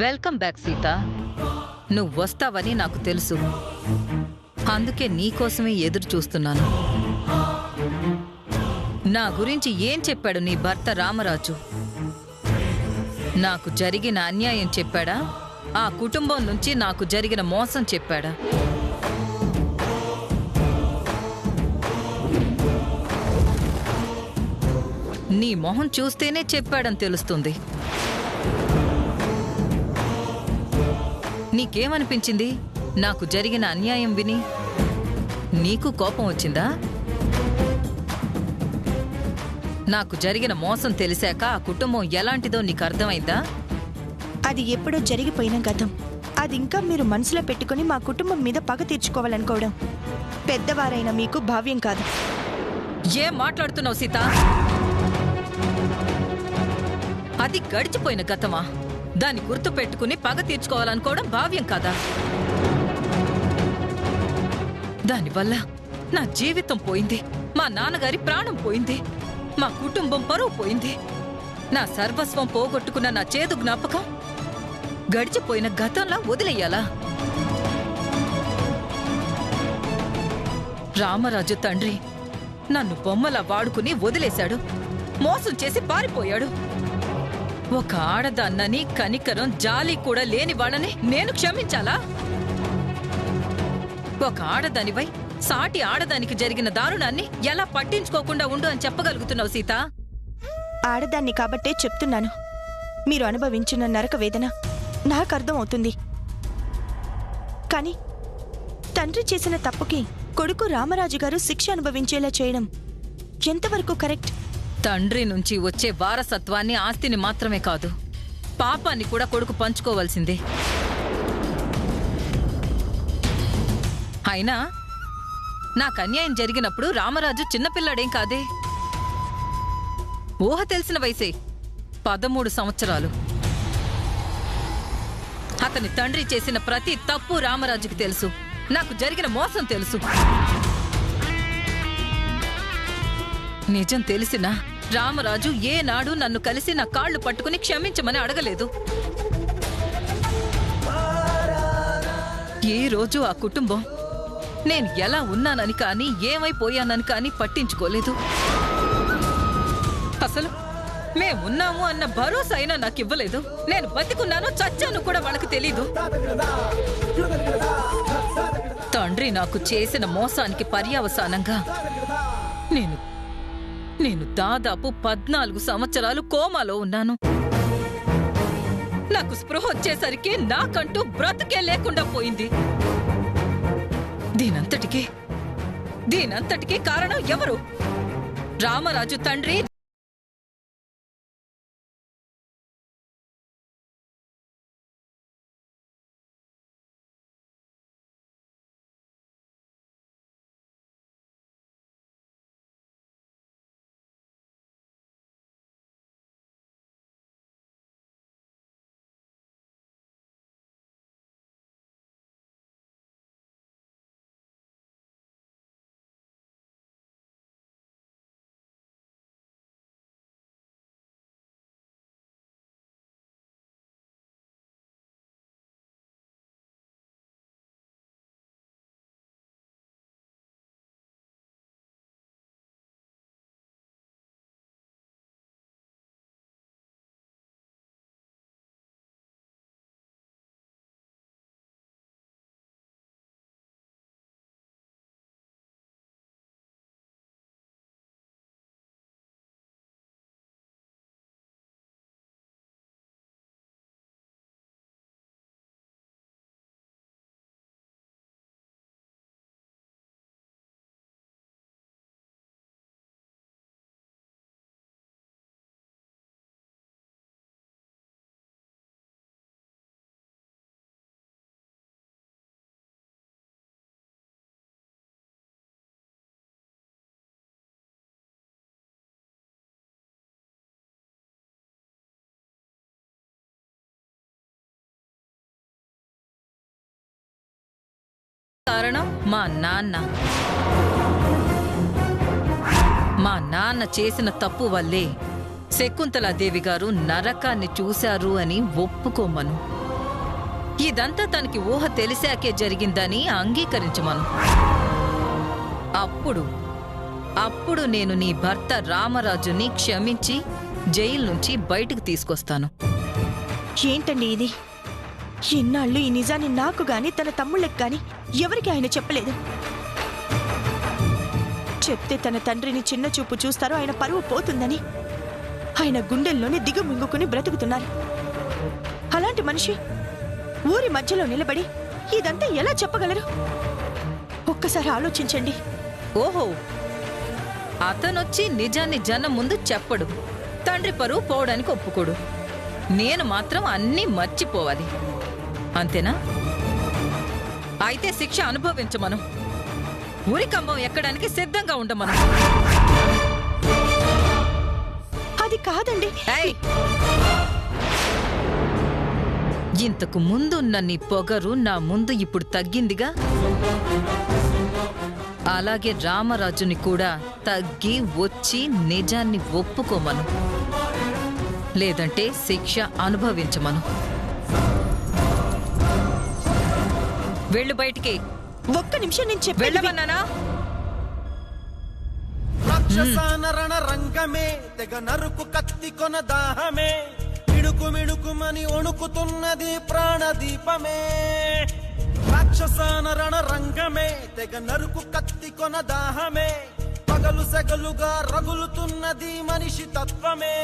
Welcome back Sita. నువ్వు వస్తావని నాకు తెలుసు. అందుకే నీకోసమే ఎదురు చూస్తున్నాను. నా గురించి ఏం చెప్పాడు నీ భర్త రామరాజు? నాకు జరిగిన అన్యాయం చెప్పాడా? ఆ కుటుంబం నుంచి నాకు జరిగిన మోసం చెప్పాడా? నీ మొహం చూస్తేనే చెప్పాడని తెలుస్తుంది. నీకేమనిపించింది నాకు జరిగిన అన్యాయం విని? నీకు కోపం వచ్చిందా? నాకు జరిగిన మోసం తెలిసాక ఆ కుటుంబం ఎలాంటిదో నీకు అర్థమైందా? అది ఎప్పుడో జరిగిపోయిన గతం. అది ఇంకా మీరు మనసులో పెట్టుకుని మా కుటుంబం మీద పగ తీర్చుకోవాలనుకోవడం పెద్దవారైన మీకు భావ్యం కాదు. ఏం మాట్లాడుతున్నావు సీత? అది గడిచిపోయిన గతమా? దాన్ని గుర్తు పెట్టుకుని పగ తీర్చుకోవాలనుకోవడం భావ్యం కాదా? దానివల్ల నా జీవితం పోయింది, మా నాన్నగారి ప్రాణం పోయింది, మా కుటుంబం పరువు పోయింది. నా సర్వస్వం పోగొట్టుకున్న నా చేదు జ్ఞాపకం గడిచిపోయిన గతంలా వదిలేయాలా? రామరాజు తండ్రి నన్ను బొమ్మలా వాడుకుని వదిలేశాడు, మోసం చేసి పారిపోయాడు. ఒక ఆడదాన్నని కనికరం జాలి కూడా లేని వాళ్ళని నేను క్షమించాలా? ఒక ఆడదానివై సాటి ఆడదానికి జరిగిన దారుణాన్ని ఎలా పట్టించుకోకుండా ఉండు అని చెప్పగలుగుతున్నావు సీత? ఆడదాన్ని కాబట్టే చెప్తున్నాను. మీరు అనుభవించిన నరక వేదన నాకు అర్థమవుతుంది. కానీ తండ్రి చేసిన తప్పుకి కొడుకు రామరాజు గారు శిక్ష అనుభవించేలా చేయడం ఎంతవరకు కరెక్ట్? తండ్రి నుంచి వచ్చే వారసత్వాన్ని, ఆస్తిని మాత్రమే కాదు, పాపాన్ని కూడా కొడుకు పంచుకోవాల్సిందే. అయినా నాకు అన్యాయం జరిగినప్పుడు రామరాజు చిన్నపిల్లాడేం కాదే. ఊహ తెలిసిన వయసే 13 సంవత్సరాలు. అతని తండ్రి చేసిన ప్రతి తప్పు రామరాజుకి తెలుసు. నాకు జరిగిన మోసం తెలుసు. నిజం తెలిసినా రామరాజు ఏనాడు నన్ను కలిసి నా కాళ్లు పట్టుకుని క్షమించమని అడగలేదు. ఏ రోజు ఆ కుటుంబం నేను ఎలా ఉన్నానని కానీ ఏమైపోయానని కానీ పట్టించుకోలేదు. అసలు మేమున్నాము అన్న భరోసా అయినా నాకు ఇవ్వలేదు. నేను బతికున్నానో చచ్చాను కూడా వాళ్ళకి తెలీదు. తండ్రి నాకు చేసిన మోసానికి పర్యవసానంగా నేను దాదాపు 14 సంవత్సరాలు కోమాలో ఉన్నాను. నాకు స్పృహ వచ్చేసరికి నాకంటూ బ్రతుకే లేకుండా పోయింది. దీనంతటికీ కారణం ఎవరు? రామరాజు తండ్రి. కారణం మా నాన్న. మా నాన్న చేసిన తప్పు వల్లే శకుంతలాదేవి గారు నరకాన్ని చూశారు అని ఒప్పుకోమను. ఇదంతా తనకి ఊహ తెలిసాకే జరిగిందని అంగీకరించమను. అప్పుడు నేను నీ భర్త రామరాజుని క్షమించి జైలు నుంచి బయటకు తీసుకొస్తాను. ఏంటండి ఇది? ఇన్నాళ్ళు ఈ నిజాన్ని నాకు గాని తన తమ్ముళ్ళకి గాని ఎవరికి ఆయన చెప్పలేదు. చెప్తే తన తండ్రిని చిన్న చూపు చూస్తారో ఆయన పరువు పోతుందని ఆయన గుండెల్లోనే దిగుమింగుకుని బ్రతుకుతున్నారు. అలాంటి మనిషి ఊరి మధ్యలో నిలబడి ఇదంతా ఎలా చెప్పగలరు? ఒక్కసారి ఆలోచించండి. ఓహో, అతనొచ్చి నిజాన్ని జనం ముందు చెప్పడు, తండ్రి పరువు పోవడానికి ఒప్పుకోడు. నేను మాత్రం అన్నీ మర్చిపోవాలి, అంతేనా? అయితే శిక్ష అనుభవించమను. ఉరికంబం ఎక్కడానికి సిద్ధంగా ఉండమను. అది కాదండి. ఇంతకు ముందున్న నీ పొగరు నా ముందు ఇప్పుడు తగ్గిందిగా, అలాగే రామరాజుని కూడా తగ్గి వచ్చి నిజాన్ని ఒప్పుకోమను, లేదంటే శిక్ష అనుభవించమను. వెళ్ళు బయటికి. ఒక్క నిమిషం నేను చెప్పి వెళ్ళమన్నానా? రాక్షసాన రంగమే తెగ నరుకు కత్తి కొన దాహమే, మిడుకు మిడుకుమని ఒణుకుతున్నది ప్రాణదీపమే. రాక్షసాన రంగమే తెగ నరుకు కత్తి కొన దాహమే, పగలు సెగలుగా రగులుతున్నది మనిషి తత్వమే.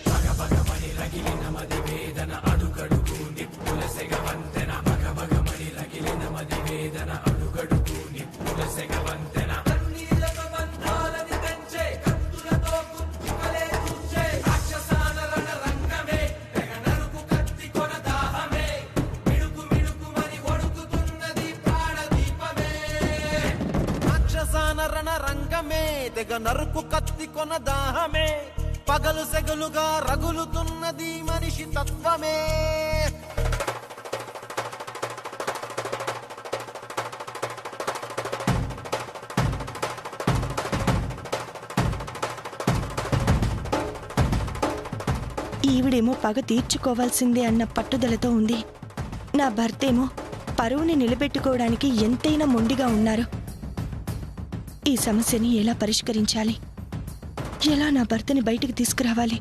భగభగమని రగిలిన మది వేదన అడుగడుగు నిప్పుల సెగవంతెన, భగభగమని రగిలిన మది వేదన అడుగడుగు నిప్పుల సెగవంతెన. రంగమే తెగ నరుకు కత్తి కొన దాహమే, పగలు సెగలుగా రగులుతున్నది మనిషి తత్వమే. ఈవిడేమో పగ తీర్చుకోవాల్సిందే అన్న పట్టుదలతో ఉంది. నా భర్తేమో పరువుని నిలబెట్టుకోవడానికి ఎంతైనా మొండిగా ఉన్నారు. ఈ సమస్యని ఎలా పరిష్కరించాలి? ఎలా నా భర్తని బయటికి తీసుకురావాలి?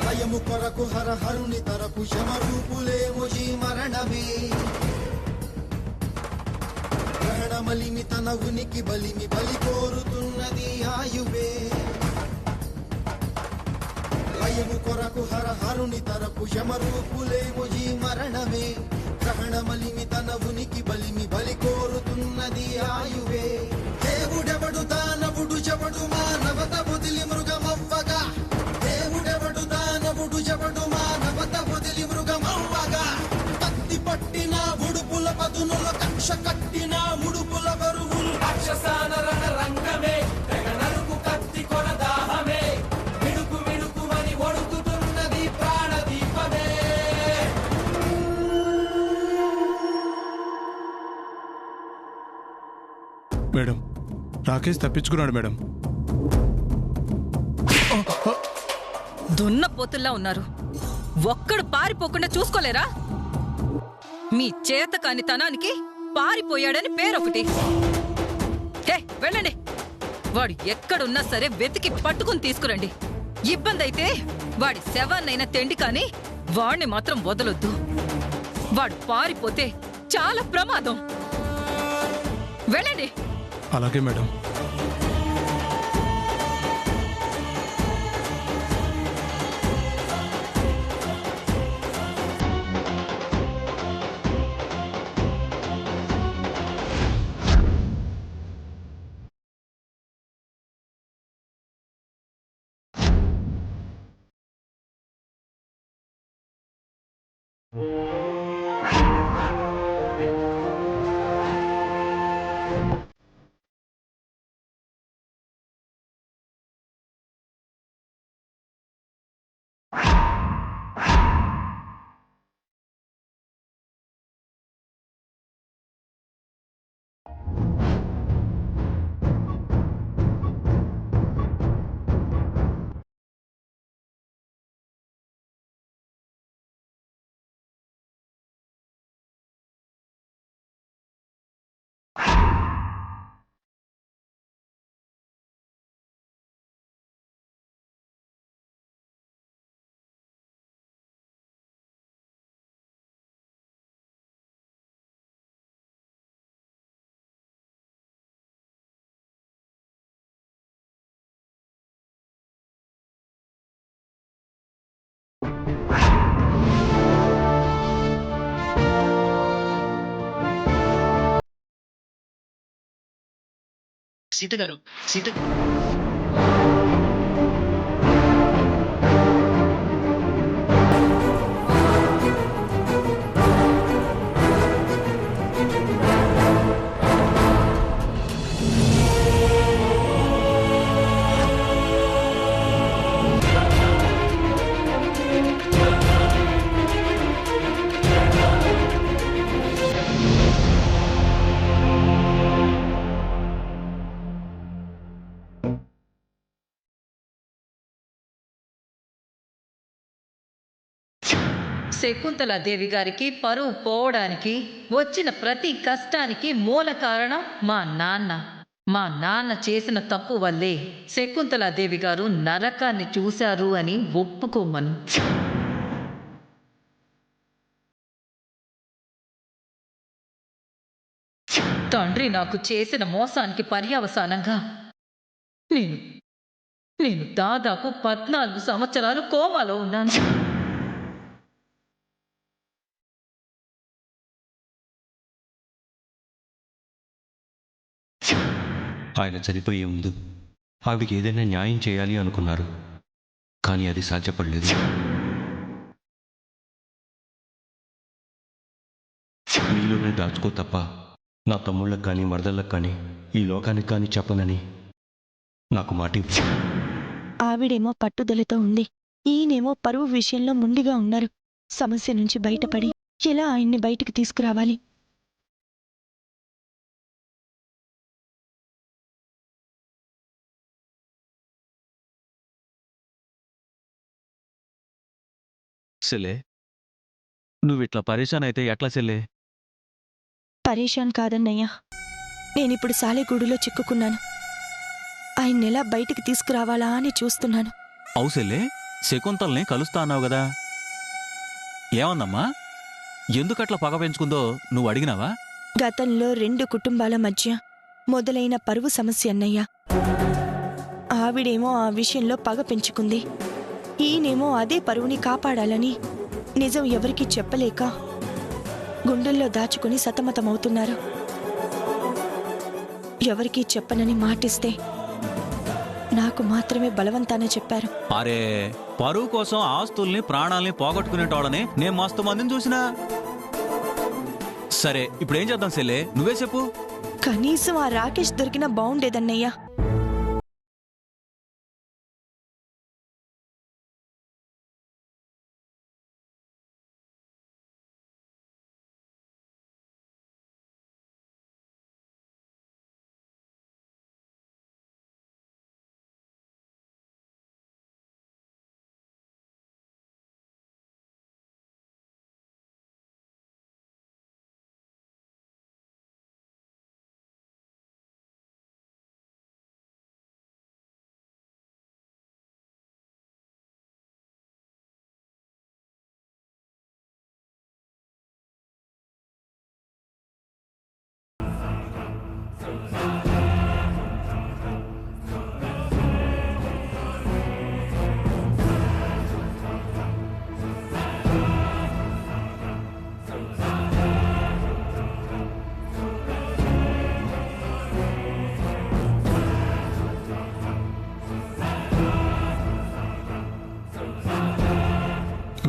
భయము కొరకు హర హరుని తరపు శమరూపులేమో ఈ మరణమే, గ్రహణమలిమి తన ఉనికి బలిమి బలి కోరుతున్నది ఆయువే. భయము కొరకు హర హరుని తరపు శమరూపులేమో ఈ మరణమే, గ్రహణమలిమి తన ఉనికి బలిమి బలి కోరుతున్నది ఆయువే. దేవుడెవడు దానవుడు చెవడు మానవత వదిలి మృగమవ్వగా, దేవుడెవడు దానవుడు చెవడు మానవత వదిలి మృగమవ్వగా, కత్తి పట్టిన ఉడుపుల పదునుల కక్ష కట్టిన ముడుపుల బరువులు. రాక్షసాన రంగమే తెగ నరుకు కత్తి కొన దాహమే, మిడుకు మిడుకుమని ఒడుకుతున్నది ప్రాణదీపమే. మేడం, రాకేష్ తప్పించుకున్నాడు మేడం. దున్నపోతుల్లా ఉన్నారు. ఒక్కడు పారిపోకుండా చూసుకోలేరా? మీ చేతకాని తనానికి పారిపోయాడని పేరొకటి. హే, వెళ్ళండి. వాడు ఎక్కడున్నా సరే వెతికి పట్టుకుని తీసుకురండి. ఇబ్బంది అయితే వాడి శవాన్నైనా తెండి, కాని వాణ్ణి మాత్రం వదలొద్దు. వాడు పారిపోతే చాలా ప్రమాదం. వెళ్ళండి. అలాగే మేడం. సీత గారు, సీత శకుంతలాదేవి గారికి పరువు పోవడానికి వచ్చిన ప్రతి కష్టానికి మూల కారణం మా నాన్న చేసిన తప్పు వల్లే శకుంతలాదేవి గారు నరకాన్ని చూశారు అని ఒప్పుకోమను. తండ్రి నాకు చేసిన మోసానికి పర్యవసానంగా నేను నేను దాదాపు 14 సంవత్సరాలు కోమాలో ఉన్నాను. ఆయన చనిపోయే ముందు ఆవిడకి ఏదైనా న్యాయం చేయాలి అనుకున్నారు, కానీ అది సాధ్యపడలేదు. మీలోనే దాచుకో తప్ప నా తమ్ముళ్ళకు కానీ మరదళ్ళకు కానీ ఈ లోకానికి కానీ చెప్పనని నాకు మాట ఇవ్వు. ఆవిడేమో పట్టుదలతో ఉంది, ఈయనేమో పరువు విషయంలో ముండిగా ఉన్నారు. సమస్య నుంచి బయటపడి ఎలా ఆయన్ని బయటికి తీసుకురావాలి? సెల్లే, నువ్విట్లా పరేషాన్ అయితే ఎట్లా సెల్లే? పరేషాన్ కాదన్నయ్యా, నేనిప్పుడు సాలెగూడులో చిక్కుకున్నాను. ఆయన్నెలా బయటికి తీసుకురావాలా అని చూస్తున్నాను. అవు సెల్లే, శకుంతల్ని కలుస్తా అన్నావు గదా, ఏమన్నమ్మా? ఎందుకట్లా పగ పెంచుకుందో నువ్వు అడిగినావా? గతంలో 2 కుటుంబాల మధ్య మొదలైన పరువు సమస్య అన్నయ్యా. ఆవిడేమో ఆ విషయంలో పగ పెంచుకుంది, ఈయనేమో అదే పరువుని కాపాడాలని నిజం ఎవరికీ చెప్పలేక గుండెల్లో దాచుకుని సతమతమవుతున్నారు. ఎవరికీ చెప్పనని మాటిస్తే నాకు మాత్రమే బలవంతాన చెప్పారు. అరే, పరువు కోసం ఆస్తుల్ని ప్రాణాల్ని పోగొట్టుకునేటోళ్ళని నేను మస్తు మందిని చూసినా. సరే, ఇప్పుడేం చేద్దాం సెల్లే, నువ్వే చెప్పు. కనీసం ఆ రాకేష్ దొరికినా బావుండేదన్నయ్యా.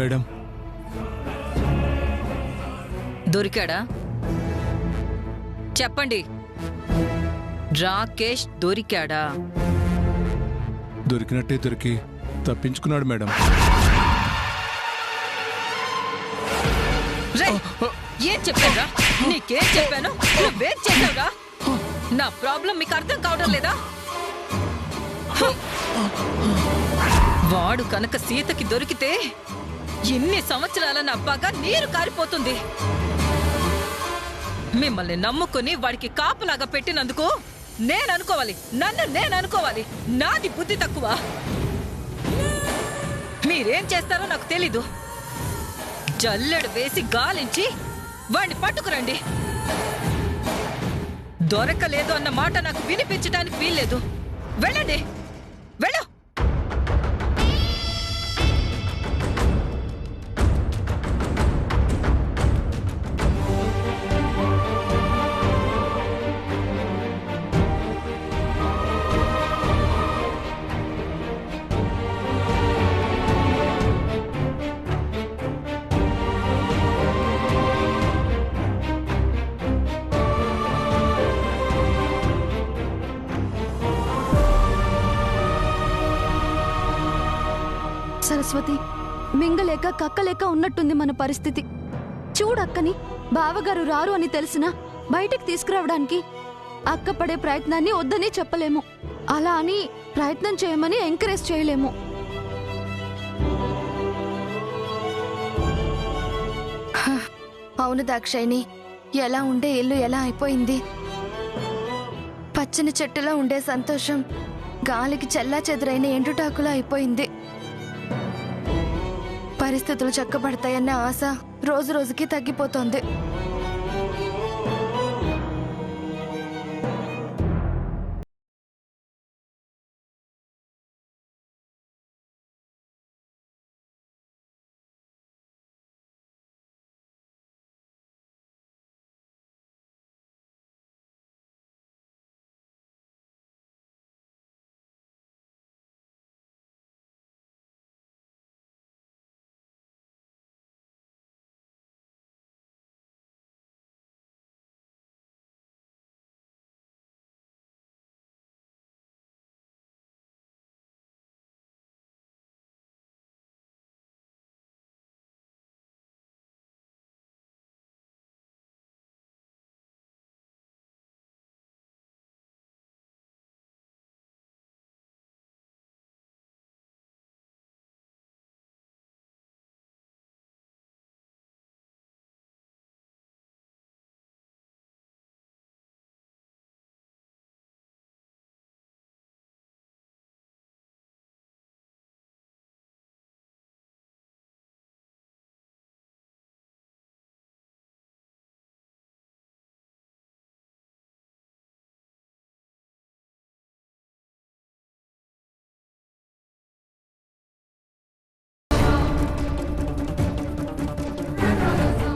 మేడం, దొరికాడా? చెప్పండి, రాకేష్ దొరికాడా? దొరికినట్టే దొరికి తప్పించుకున్నాడు మేడం. రేయ్, ఏం చెప్పారా? నీకేం చెప్పాను? నువ్వేం చెప్పావురా? నా ప్రాబ్లం మీకు అర్థం కావడం లేదా? వాడు కనుక సీతకి దొరికితే ఎన్ని సంవత్సరాల నా పగ నీరు కారిపోతుంది. మిమ్మల్ని నమ్ముకుని వాడికి కాపులాగా పెట్టినందుకు నేననుకోవాలి, నన్ను నేననుకోవాలి. నాది బుద్ధి తక్కువ. మీరేం చేస్తారో నాకు తెలీదు. జల్లెడు వేసి గాలించి వాడిని పట్టుకురండి. దొరకలేదు అన్న మాట నాకు వినిపించడానికి వీల్లేదు. వెళ్ళండి, వెళ్ళు. సరస్వతి, మింగలేక కక్కలేక ఉన్నట్టుంది మన పరిస్థితి. చూడక్కని, బావగారు రారు అని తెలిసినా బయటికి తీసుకురావడానికి అక్క పడే ప్రయత్నాన్ని వద్దని చెప్పలేము. అలా అని ప్రయత్నం చేయమని ఎంకరేజ్ చేయలేము. అవును దాక్షాయిని, ఎలా ఉండే ఇల్లు ఎలా అయిపోయింది. పచ్చని చెట్టులో ఉండే సంతోషం గాలికి చెల్లా చెదురైన ఎండుటాకులా అయిపోయింది. పరిస్థితులు చక్కబడతాయన్న ఆశ రోజు రోజుకి తగ్గిపోతోంది.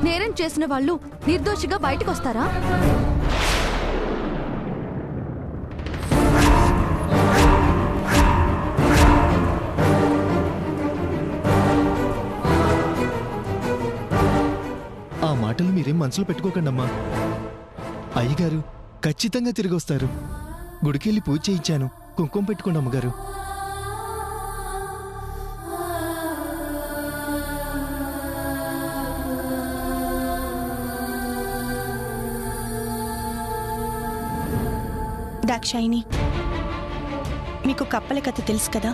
నేరం చేసిన వాళ్ళు నిర్దోషిగా బయటకు వస్తారా? ఆ మాటలు మీరేం మనసులో పెట్టుకోకండమ్మా. అయ్యగారు ఖచ్చితంగా తిరిగి వస్తారు. గుడికెళ్ళి పూజ చేయించాను, కుంకుమ పెట్టుకోండి అమ్మగారు. దాక్షాయిని, మీకు కప్పల కథ తెలుసు కదా.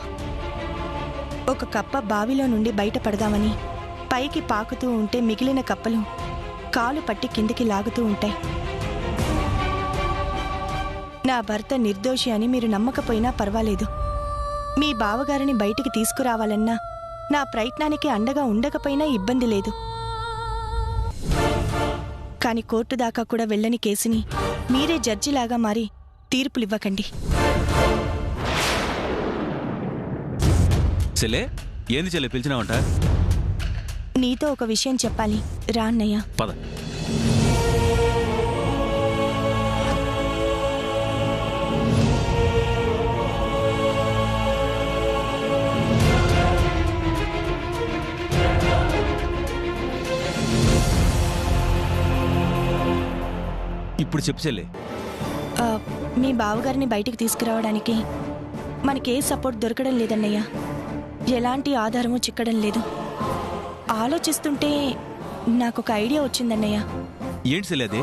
ఒక కప్ప బావిలో నుండి బయటపడదామని పైకి పాకుతూ ఉంటే మిగిలిన కప్పలు కాలు పట్టి కిందికి లాగుతూ ఉంటాయి. నా భర్త నిర్దోషి అని మీరు నమ్మకపోయినా పర్వాలేదు. మీ బావగారిని బయటికి తీసుకురావాలన్నా నా ప్రయత్నానికి అండగా ఉండకపోయినా ఇబ్బంది లేదు. కాని కోర్టు దాకా కూడా వెళ్ళని కేసుని మీరే జడ్జిలాగా మారి తీర్పులివ్వకండి. చెల్లే, ఏంది చెల్లె పిలిచినావంట? నీతో ఒక విషయం చెప్పాలి, రా అన్నయ్య. పద. ఇప్పుడు చెప్పు చెల్లె. మీ బావగారిని బయటికి తీసుకురావడానికి మనకే సపోర్ట్ దొరకడం లేదన్నయ్య. ఎలాంటి ఆధారము చిక్కడం లేదు. ఆలోచిస్తుంటే నాకొక ఐడియా వచ్చిందన్నయ్య. ఏంటి చెల్లె అది?